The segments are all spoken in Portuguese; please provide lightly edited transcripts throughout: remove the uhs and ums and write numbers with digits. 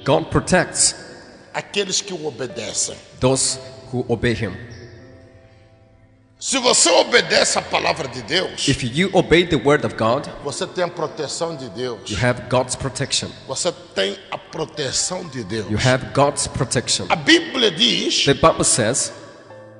God protects aqueles que o obedecem. those who obey Him. Se você obedece a palavra de Deus, If you obey the word of God, você tem a proteção de Deus. you have God's protection. Você tem a proteção de Deus. You have God's protection. A Bíblia diz The Bible says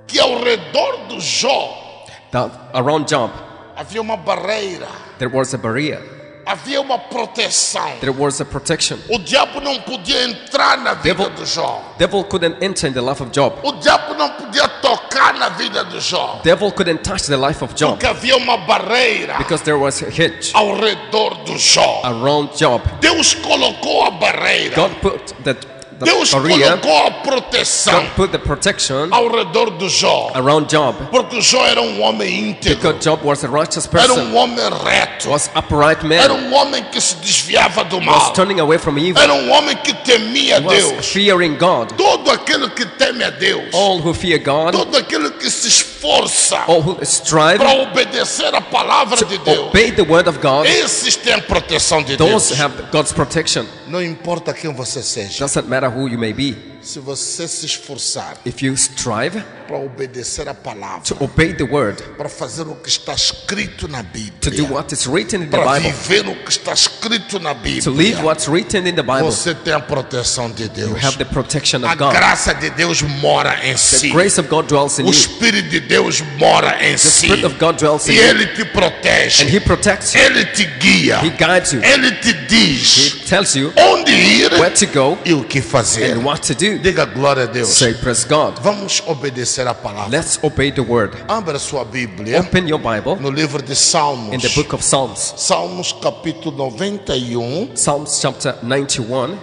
que ao redor do Jó that around Job havia uma barreira, there was a barrier, havia uma proteção. there was a protection. O diabo não podia entrar na vida Devil- do Jó. Devil couldn't enter in the life of Job. O diabo não podia tocar na vida do Jó. Devil couldn't touch the life of Job Porque havia uma barreira because there was a hedge ao redor do Jó. around Job. Deus colocou a barreira. God put the Deus barrier. colocou a proteção God put the protection ao redor do Jó. around Job Porque o Jó era um homem íntegro. because Job was a righteous Era person, homem reto. was upright Era man, homem que se desviava do was mal. turning away from evil, Era homem que temia was Deus. fearing God. Todo aquele que teme a Deus, All who fear God, todo aquele que se esforça all who strive para obedecer a palavra de to Deus, obey the word of God, esses têm a proteção de Deus. those have God's protection. Não importa quem você seja, Doesn't matter who you may be. se você se esforçar If you strive para obedecer a palavra, to obey the word, para fazer o que está escrito na to do Bíblia, what is written in the para Bible, viver o que está escrito na to Bíblia, live what's written in the Bible, você tem a proteção de you Deus. have the protection A of God. graça de Deus mora em The si. grace of God dwells in O you. Espírito de Deus mora em The si. Spirit of God dwells in E you. Ele te And protege. He protects you. Ele te guia. He guides you. Ele te He diz tells you onde ir where to go e o que fazer. and what to do. Diga glória a Deus. Say, praise God. Vamos obedecer a palavra. Let's obey the word. Abra sua Bíblia Open your Bible no livro de Salmos. in the book of Psalms. Salmos capítulo 91. Psalms chapter 91.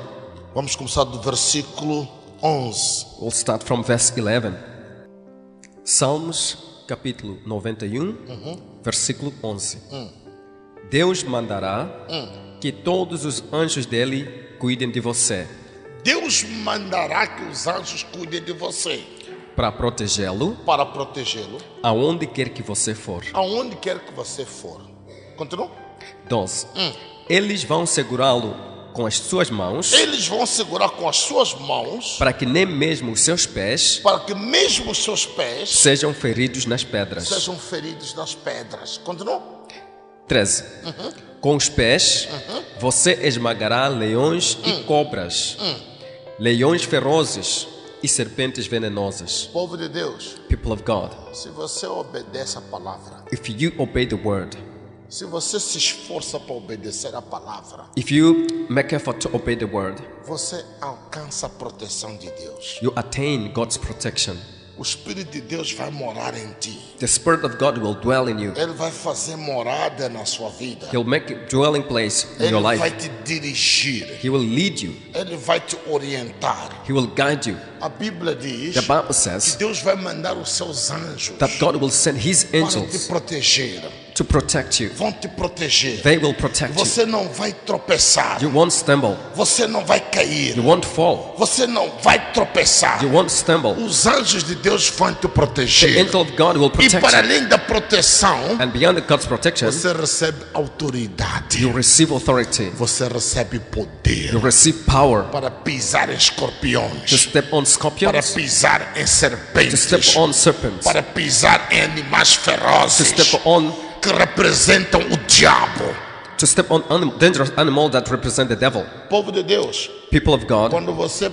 Vamos começar do versículo 11. We'll start from verse 11. Salmos capítulo 91, versículo 11. Deus mandará que todos os anjos dele cuidem de você, Deus mandará que os anjos cuidem de você para protegê-lo para protegê-lo aonde quer que você for. aonde quer que você for. Continua. 12. Eles vão segurá-lo com as suas mãos, Eles vão segurar com as suas mãos para que nem mesmo os seus pés para que mesmo os seus pés sejam feridos nas pedras. sejam feridos nas pedras. Continua. 13. Com os pés você esmagará leões e cobras, leões ferozes e serpentes venenosas. Povo de Deus, People of God, se você obedece a palavra, if you obey the word, se você se esforça para obedecer a palavra, if you make effort to obey the word, você alcança a proteção de Deus. you attain God's protection. O Espírito de Deus vai morar em ti. The Spirit of God will dwell in you. Ele vai fazer morada na sua vida. He'll make a dwelling place in Ele your vai life. te dirigir. He will lead you. Ele vai te orientar. He will guide you. A Bíblia diz The Bible que says Deus vai mandar os seus anjos that God will send His para te angels proteger. to protect you. Vão te proteger. They will protect you. Você não vai tropeçar. You won't stumble. Você não vai cair. You won't fall. Você não vai tropeçar. You won't stumble. Os anjos de Deus vão te The proteger. angel of God will E protect para you. além da proteção, And beyond God's protection, você recebe autoridade. you receive authority. Você recebe poder You receive power para pisar em to escorpiões, step on para scorpions, pisar em to serpentes, step on serpents, para pisar em animais to ferozes step on que representam o diabo. dangerous animal that represent the devil. Povo de Deus, People of God, quando você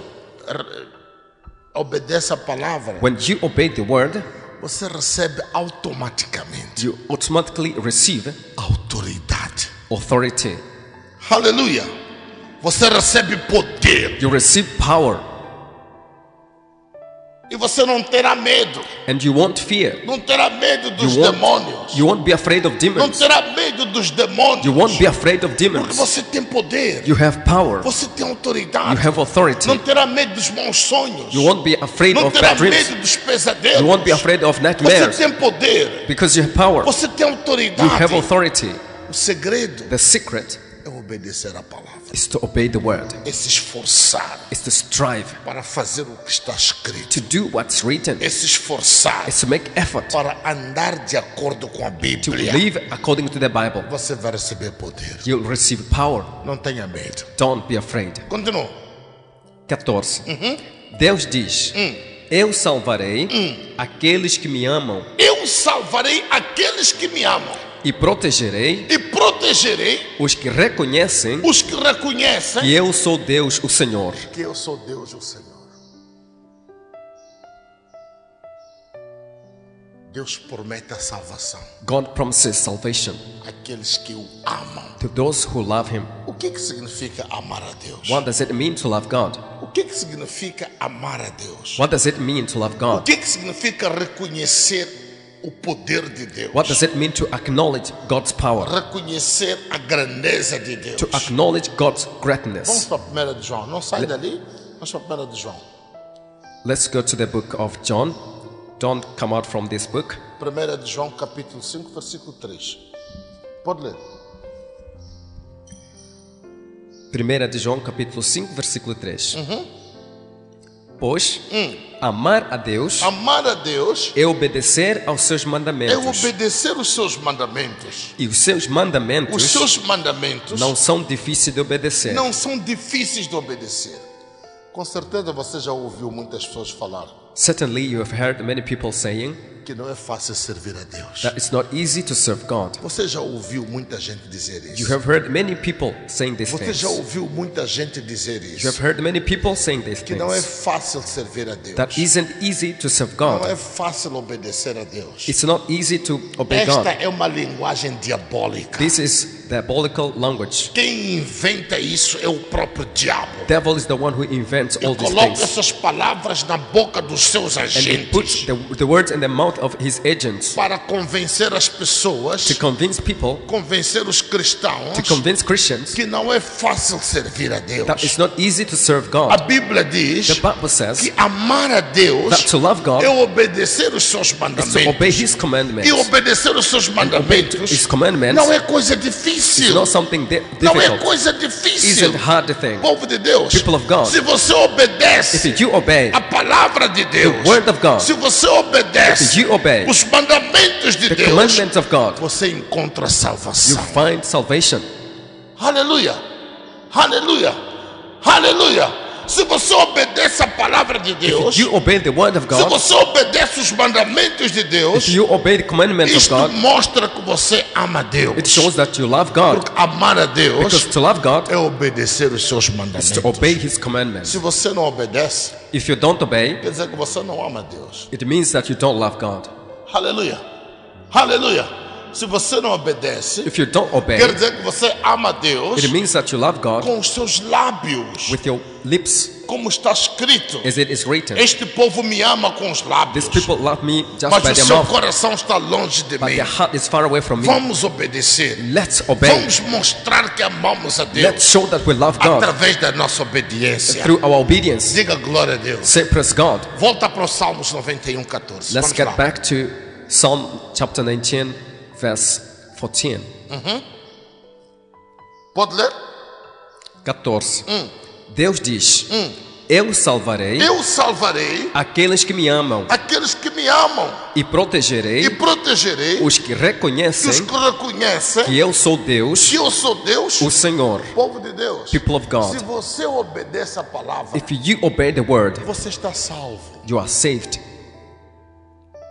obedece a palavra, when you obey the word, você recebe automaticamente you automatically receive autoridade. authority. Aleluia! Você recebe poder You receive power, e você não terá medo. and you won't fear. Não terá medo dos You won't, demônios. you won't be afraid of Não demons. terá medo dos demônios. You won't be afraid of Porque demons. você tem poder. You have power. Você tem You autoridade. have authority. Não terá medo dos maus sonhos. You won't be afraid Não of terá bad dreams. medo dos pesadelos. You won't be afraid of Você nightmares tem poder. because you have power. Você tem You autoridade. have authority. O segredo The secret é é obedecer a palavra. is to obey the word. É se esforçar It's to strive para fazer o que está escrito. to do what's written. É se esforçar It's to make effort para andar de acordo com a to Bíblia. live according to the Bible. Você vai receber poder. You'll receive power. Não tenha medo. Don't be afraid. Continua. 14. Deus diz: Eu salvarei aqueles que me amam Eu salvarei aqueles que me amam e protegerei e protegerei os que reconhecem os que reconhecem que eu sou Deus, o Senhor. que eu sou Deus, o Senhor. Deus promete a salvação God promises salvation àqueles que o amam. to those who love Him. O que significa amar a Deus? What does it mean to love God? O que significa amar a Deus? What does it mean to love O God? que significa reconhecer o poder de Deus? What does it mean to acknowledge God's power? Reconhecer a grandeza de Deus. To acknowledge God's Vamos greatness. para a 1 de João. Não sai dali. Vamos para a 1 de João. Let's go to the book of John. Don't come out from this book. 1 de João, capítulo 5, versículo 3. Pode ler. 1 de João, capítulo 5, versículo 3. Pois amar a Deus Amar a Deus é obedecer aos seus é mandamentos. obedecer os seus mandamentos. E os seus Os mandamentos seus mandamentos não são difíceis de obedecer. não são difíceis de obedecer. Com certeza você já ouviu muitas pessoas falar Certainly you have heard many people saying que não é fácil servir a Deus. that it's not easy to serve God. Você já ouviu muita gente dizer You isso. have heard many people saying these Você things. já ouviu muita gente dizer You isso. have heard many people saying these Que não é things. fácil servir a Deus. That isn't easy to serve Não God. é fácil obedecer a Deus. It's not easy to obey God. Esta é uma linguagem diabólica. This is diabolical language. Quem inventa isso é o próprio diabo. Devil is the one who invents all these Coloca things. essas palavras na boca dos seus And he puts agentes the words in the mouth of his agents para convencer as pessoas, to convince people, convencer os cristãos to convince Christians que não é fácil servir a Deus. that it's not easy to serve A God. Bíblia diz The Bible says que amar a Deus that to love God é obedecer os seus is to obey mandamentos. His commandments. E obedecer os seus His mandamentos commandments não é coisa is difícil. not something Não é difficult. coisa Isn't difícil. hard thing. Povo de Deus, People of God. se você obedece If you obey a palavra de Deus, the word of God, se você if obedece you obey os mandamentos de the Deus, commandments of God, você encontra you salvação. find salvation. Aleluia, aleluia, aleluia. Se você obedece a palavra de Deus, If you obey the word of se God, você obedece os mandamentos de Deus, if you obey the commandments of isto God, mostra que você ama Deus. it shows that you love God. Porque amar a Deus Because to love God é obedecer os seus is mandamentos. to obey His commandments. Se você não obedece, If you don't obey, quer dizer que você não ama Deus. it means that you don't love God. Aleluia, aleluia. Se você não obedece, If you don't obey, quer dizer que você ama Deus it means that you love God com os seus lábios, with your lips, como está escrito. as it is written. Este povo me ama com os lábios, These people love me just mas by o their seu mouth, coração está longe de but mim. their heart is far away from me. Vamos obedecer. Let's obey. Vamos mostrar que amamos a Let's Deus show that we love God através da nossa obediência. through our obedience. Diga glória a Deus. Say praise God. Volta para o Salmos 91:14. Let's Vamos get lá. back to Psalm chapter 19, verse 14. Pode ler? 14. Deus diz: Eu salvarei Eu salvarei aqueles que me amam aqueles que me amam e protegerei e protegerei os que os reconhecem que reconhecem que eu sou Deus, que eu sou Deus, o Senhor. povo de Deus. People of God. Se você obedece a palavra, If you obey the word, você está salvo. you are saved.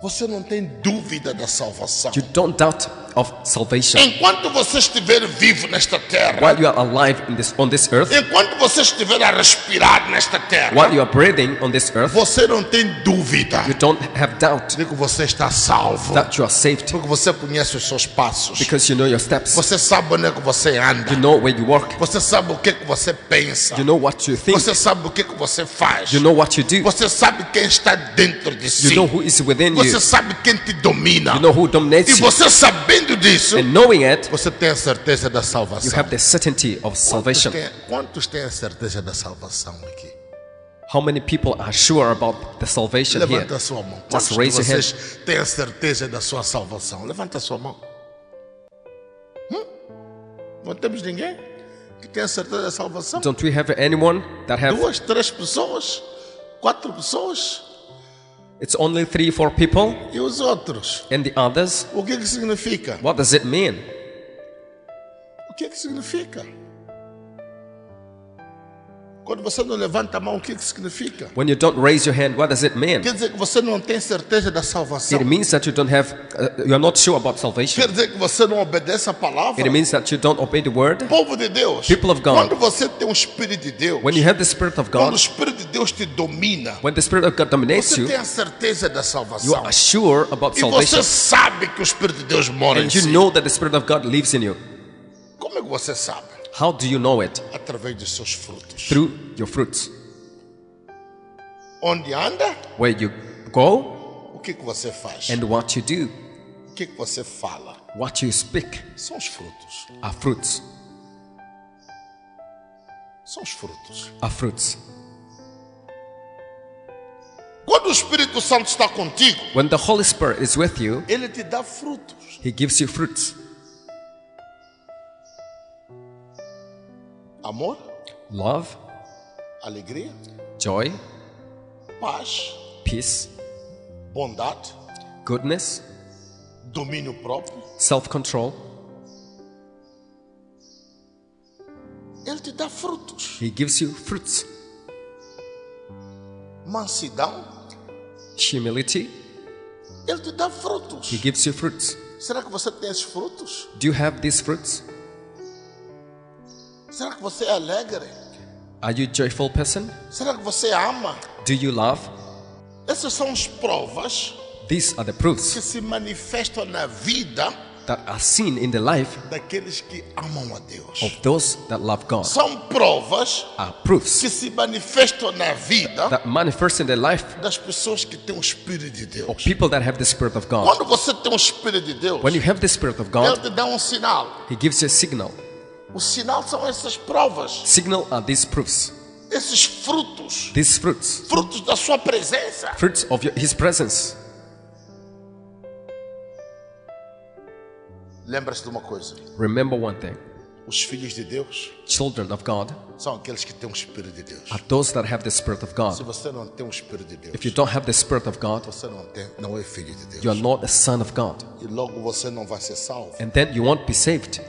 Você não tem dúvida da salvação. You don't doubt of salvation. Enquanto você estiver vivo nesta terra, While you are alive on this earth, enquanto você estiver a respirar nesta terra, while you are breathing on this earth, você não tem dúvida you don't have doubt de que você está salvo. that you are saved Porque você conhece os seus passos. because you know your steps. Você sabe onde é que você anda. You know where you walk. Você sabe o que é que você pensa. You know what you think. Você sabe o que é que você faz. You know what you do. Você sabe quem está dentro de You si. know who is within you. Você sabe quem te domina. You know who E dominates you. você sabendo disso, And knowing it, você tem a certeza da you salvação. have the certainty of salvation. Quantos têm a certeza da salvação aqui? How many people are sure about the salvation here? Levanta a sua mão. Just Quantos de raise your hand. vocês têm a certeza da sua salvação? Levanta a sua mão. Não temos ninguém? que tem a certeza da salvação? Don't we have anyone that have? 2, 3 pessoas, 4 pessoas. It's only 3, 4 people, E os outros? and the others. O que significa? What does it mean? O que significa? Quando você não levanta a mão, o que significa? When you don't raise your hand, what does it mean? Quer dizer que você não tem certeza da salvação. It means that you don't have, you are not sure about salvation. Quer dizer que você não obedece a palavra. It means that you don't obey the word. Povo de Deus, People of God. quando você tem o Espírito de Deus, When you have the Spirit of quando o God, Espírito de Deus te domina, when the Spirit of God dominates você you, tem a certeza da you salvação. are sure about E você salvation. sabe que o Espírito de Deus mora em And you si. know that the Spirit of God lives in you. Como é que você sabe? How do you know it? Através dos seus frutos. Through your fruits. Onde anda, Where you go o que você faz? and what you do, O que você fala? what you speak São os frutos. are fruits. São os frutos. Are fruits. Quando o Espírito Santo está contigo, When the Holy Spirit is with you, ele te dá frutos. He gives you fruits. Amor, Love, alegria, joy, paz, peace, bondade, goodness, domínio próprio. self-control. Ele te dá frutos. He gives you fruits. Mansidão, Humility, ele te dá frutos. He gives you fruits. Será que você tem esses frutos? Do you have these fruits? Será que você é alegre? Are you a joyful person? Será que você ama? Do you love? Essas são as provas These are the que proofs se manifestam na vida that are seen in the life daqueles que amam a Deus. of those that love God. São provas Are proofs que se manifestam na vida that manifest in the life das pessoas que têm o Espírito de Deus. of people that have the Spirit of God. Quando você tem o Espírito de Deus, When you have the Spirit of ele God, te dá um sinal. He gives you a signal. O sinal são essas provas, Signal are these proofs, esses frutos, these fruits, frutos da sua presença. fruits of His presence. Lembra-se de uma coisa: Remember one thing: os filhos de Deus children of God são aqueles que têm o Espírito de Deus. are those that have the Spirit of Se God. você não tem o Espírito de Deus, If you don't have the Spirit of God, você não é filho de Deus. you are not a son of God, E logo você não vai ser salvo. and then you won't be saved.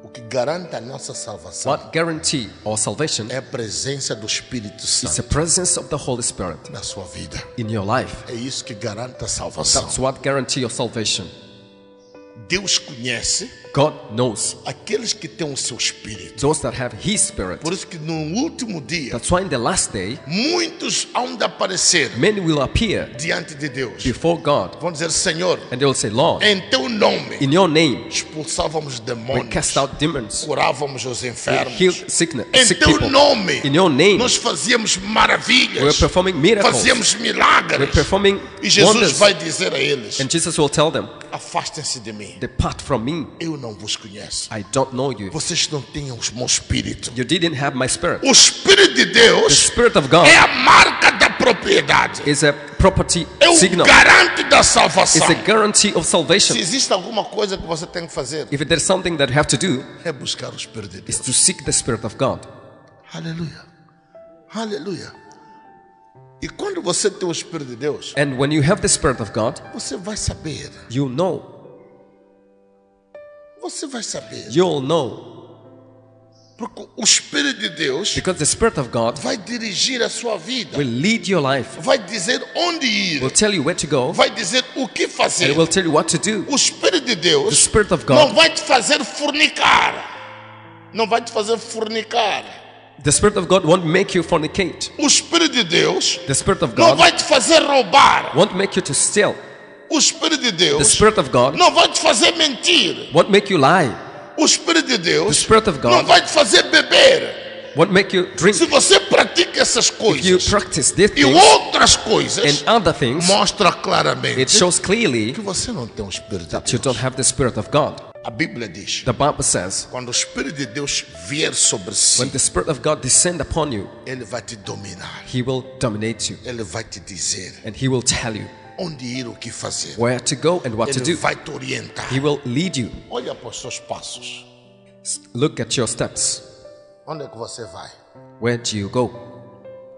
O que garante a nossa salvação What guarantee our salvation é a presença do Espírito is the Santo presence of the Holy Spirit na sua vida. in your life. É isso que garante a salvação. That's what guarantee your salvation. Deus conhece God knows aqueles que têm o seu Espírito. those that have His Spirit. Por isso que no último dia, That's why in the last day, muitos hão de aparecer many will appear diante de Deus. before God, Vão dizer: Senhor, and they will say, Lord, em teu nome in your name, expulsávamos we demônios, cast out demons, curávamos os we enfermos. healed sickness, Em sick teu people. nome, In your name, nós fazíamos we were maravilhas, performing miracles. fazíamos We were milagres. performing E Jesus wonders. vai dizer a eles: And Jesus will tell them, afastem-se de mim, depart from me. eu não vos conheço. I don't know you. Vocês não têm o meu Espírito. You didn't have my Spirit. O Espírito de The Deus Spirit of God é a marca da propriedade, is a property é o signal. garante da It's salvação. a guarantee of salvation. Se existe alguma coisa que você tem que fazer, If there's something that you have to do, é buscar o Espírito de is Deus. to seek the Spirit of God. Aleluia. Aleluia. E quando você tem o Espírito de Deus, And when you have the Spirit of God, você vai saber. you know. Você vai saber. You'll know. Porque o Espírito de Deus Because the Spirit of God vai dirigir a sua vida. will lead your life, Vai dizer onde ir. will tell you where to go, Vai dizer o que and fazer. it will tell you what to do. O Espírito de The Deus Spirit of não God, vai te fazer fornicar. Não vai te fazer fornicar. the Spirit of God won't make you fornicate. O Espírito de Deus The Spirit of não God vai te fazer roubar. won't make you to steal. O Espírito de The Deus Spirit of God não vai te fazer mentir. won't make you lie. O Espírito de The Deus Spirit of não God vai te fazer beber. won't make you drink. Se você pratica essas If you coisas practice these e things outras coisas, and other things, mostra it claramente shows clearly que você não tem o Espírito de that you Deus. don't have the Spirit of God. A Bíblia diz: The Bible says, quando o Espírito de Deus vier sobre when si, the Spirit of God descend upon you, Ele vai te dominar. He will dominate you, Ele vai te dizer and He will tell you onde ir, o que fazer. where to go and what to Ele do. vai te orientar. He will lead you. Olha para os seus passos. Look at your steps. Onde é que você vai? Where do you go?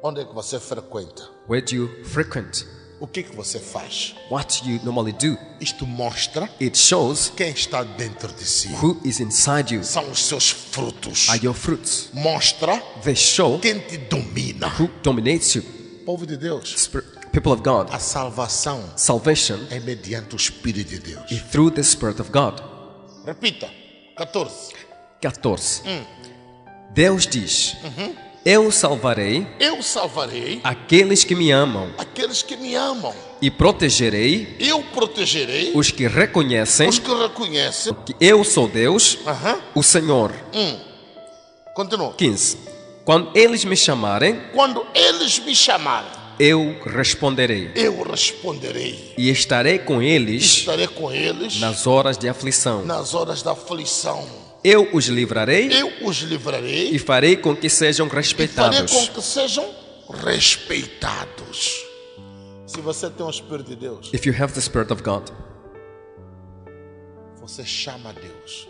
Onde é que você frequenta? Where do you frequent? O que você faz? What do you normally do? Isto mostra It shows quem está dentro de si. who is inside you. São os seus frutos. Are your fruits. Mostra They show quem te domina. who dominates you. Povo de Deus, People of God. a salvação Salvation é mediante o Espírito de Deus. is through the Spirit of God. Repita. 14. 14. Deus diz: Eu salvarei Eu salvarei aqueles que me amam aqueles que me amam. e protegerei Eu protegerei os que reconhecem os que reconhecem. que eu sou Deus, o Senhor. Continua. 15. Quando eles me chamarem, Quando eles me chamarem, eu responderei eu responderei. e estarei com eles Estarei com eles nas horas de aflição. nas horas da aflição. Eu os livrarei Eu os livrarei e farei com que sejam e farei respeitados. com que sejam respeitados. Se você tem o Espírito de Deus, If you have the Spirit of God, você chama a Deus,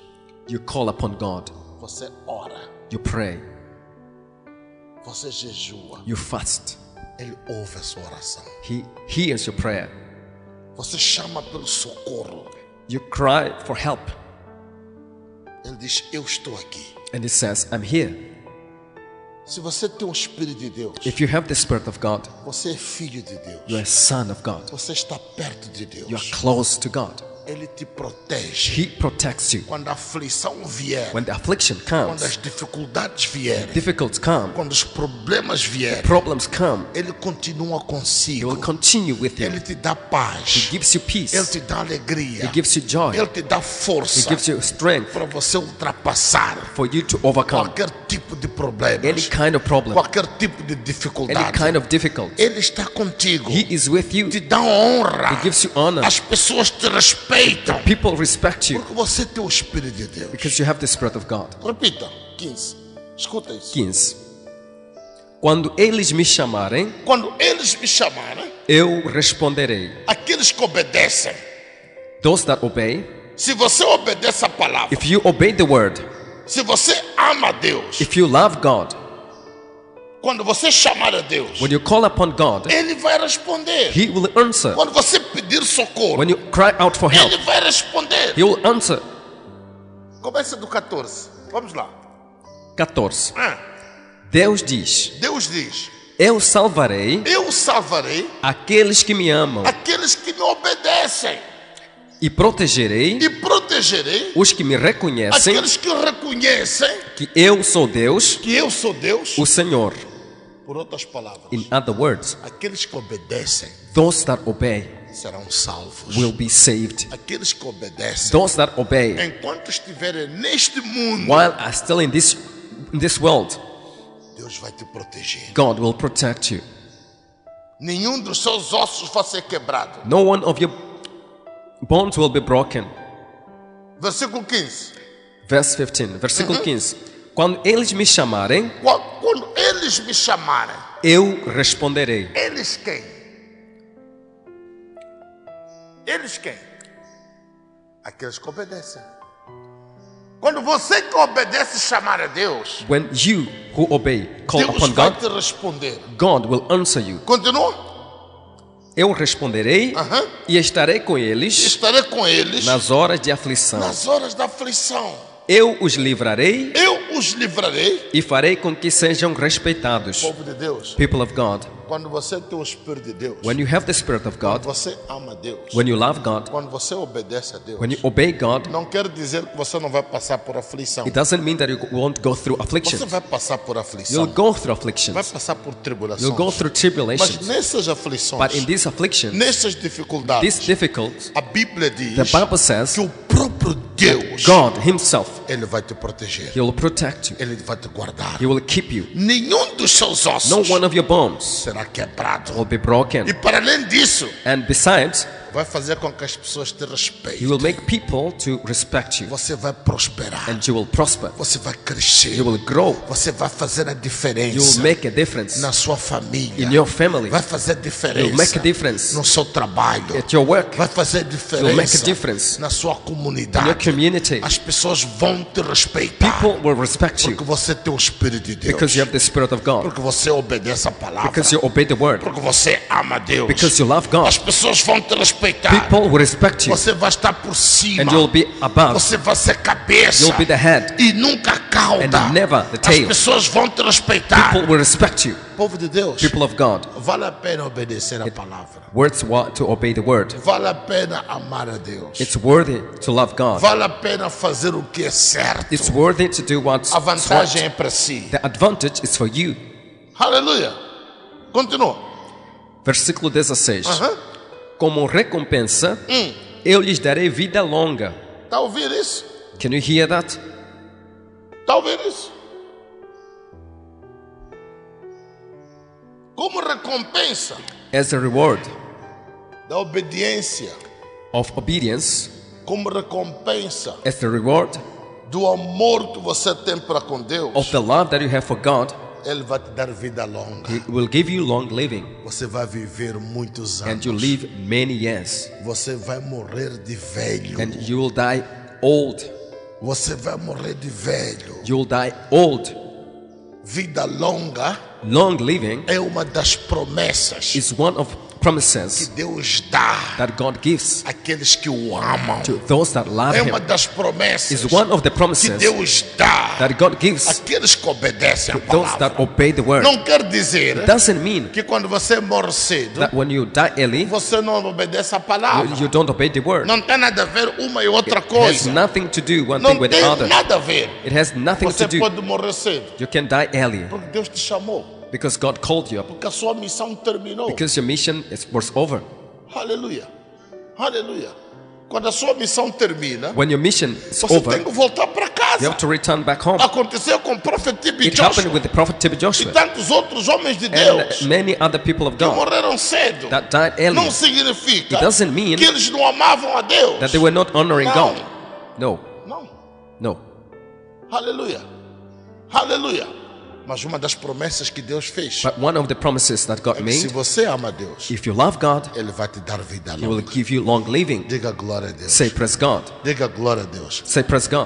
you call upon God, você ora, you pray, você jejua. you fast. Ele ouve a sua oração. He hears your prayer. Você chama pelo socorro. You cry for help. Ele diz: eu estou aqui. And He says, I'm here. Se você tem o Espírito de Deus, If you have the Spirit of God, você é filho de Deus. you are a son of God. Você está perto de You are Deus. close to God. Ele te protege. He protects you. Quando a aflição vier, When the affliction quando as comes, dificuldades vierem, difficulties come, quando os problemas vierem, problems come, Ele continua He consigo. will continue with you. Ele te dá He paz. gives you Ele peace. te dá alegria. He gives you joy. Ele te dá He força gives you strength para você ultrapassar for you to overcome qualquer tipo de any problemas, kind of problem, qualquer tipo de any dificuldade. kind of difficulty. Ele está contigo. He is with you. Te dá honra. He gives you honor. As pessoas te respeitam People respect you porque você tem o Espírito de Deus. because you have the Spirit of God. Repita. 15. Escuta isso. 15. Quando eles me chamarem, Quando eles me chamarem, eu responderei. aqueles que obedecem. Those that obey, Se você obedece a palavra, if you obey the word, se você ama a Deus, if you love God, quando você chamar a Deus, when you call upon God, Ele vai responder. He will answer. Quando você pedir socorro, When you cry out for help, Ele vai responder. He will answer. Começa do 14. Vamos lá. 14. Ah, Deus diz: Deus diz: Eu salvarei eu salvarei aqueles que me amam aqueles que me obedecem e protegerei e protegerei os que me reconhecem aqueles que reconhecem que eu sou Deus, que eu sou Deus. o Senhor. Por outras palavras, In other words, aqueles que obedecem those that obey serão salvos. will be saved. Aqueles que obedecem, Those that obey enquanto estiverem neste mundo, while are still in this world, Deus vai te proteger. God will protect you. Nenhum dos seus ossos vai ser quebrado. No one of your bones will be broken. Versículo 15. Verse 15, versículo 15. Quando eles me chamarem, Quando eles me chamarem, eu responderei. eles quem? Eles quem? Aqueles que obedecem. Quando você que obedece chamar a Deus, When you who obey call Deus upon vai God, te responder. God will answer you. Continua. Eu responderei e estarei com eles Estarei com eles nas horas de aflição. nas horas da aflição. Eu os livrarei Eu os livrarei. e farei com que sejam respeitados. Povo de Deus, People of God, quando você tem o Espírito de Deus, when you have the Spirit of quando God, você ama a Deus, when you love God, quando você obedece a Deus, when you obey God, não quer dizer que você não vai passar por aflição. it doesn't mean that you won't go through affliction. Você vai passar por aflição. You'll go through Vai afflictions. passar por tribulações. You'll go through Mas tribulations. nessas aflições, But in these afflictions, nessas dificuldades, this difficult, a Bíblia diz the Bible says que o próprio Deus, God Himself, Ele vai te proteger. He will protect you. Ele vai te guardar. He will keep you. Nenhum dos seus ossos No one of your bones será quebrado. will be broken. E para além disso, And besides, vai fazer com que as pessoas te He respeitem. will make people to respect you. Você vai prosperar. And you will prosper. Você vai crescer. You will grow. Você vai fazer a You will diferença make a difference na sua família. in your family. Vai fazer You will diferença make a difference no seu trabalho. at your work, Vai fazer You will make a diferença difference na sua in your comunidade. community. As pessoas vão te respeitar. People will respect you Porque você tem o Espírito de Deus. because you have the Spirit of God, Porque você obedece a palavra. because you obey the word, Porque você ama Deus. because you love As God. pessoas vão te respeitar. People will respect you Você vai estar por cima. and you'll be above. Você vai ser cabeça. You'll be the head E nunca cauda. and never the As tail. pessoas vão te respeitar. People will respect you. Povo de Deus, People of God, vale a pena obedecer a palavra. words to obey the word. Vale a pena amar a Deus. It's worthy to love God. Vale a pena fazer o que é certo. It's worthy to do what's A vantagem right. é para si. The advantage is for you. Aleluia. Continua. Versículo 16. Aham. Como recompensa, eu lhes darei vida longa. Está a ouvir isso? Can you hear that? Está a ouvir isso? Como recompensa As a reward da obediência, of obedience, como recompensa as a reward do amor que você tem para com Deus, of the love that you have for God, Ele vai te dar vida longa. He will give you long living, Você vai viver muitos and you anos. live many years, Você vai morrer de velho. and you will die old. Você vai morrer de velho. You will die old. Vida longa Long living é uma das promessas is one of que promises Deus dá that God gives àqueles que o amam. to those that love É uma Him. das promessas Is one of the que promises Deus dá that God gives àqueles que obedecem a to those palavra. that obey the word. Não quer dizer It doesn't mean que quando você morre cedo, that when you die early, você não obedece a palavra. you don't obey the word. Não tem nada a ver uma e outra It has coisa. nothing to do one Não thing with the tem other. nada a ver. It has nothing Você to do. pode morrer cedo You can die early porque Deus te chamou, because God called you up, porque a sua missão terminou. because your mission was over. Aleluia. Aleluia. Quando a sua missão termina, When your mission is você tem over, que voltar para you casa. have to return back home. Aconteceu com o profeta Tibi It happened Joshua with the prophet T.B. e Joshua tantos outros homens de Deus and many other people of que God morreram cedo. that died early, Não significa It doesn't mean que eles não amavam a Deus. that they were not honoring Não. God. No, Não. no. Aleluia. Aleluia. Mas uma das promessas que Deus fez But one of the promises that God é que se made, você ama a Deus, if you love God, Ele vai te dar vida He will longa. give you long living. Diga glória a Deus. Say praise God. Diga glória a Deus. Say praise God.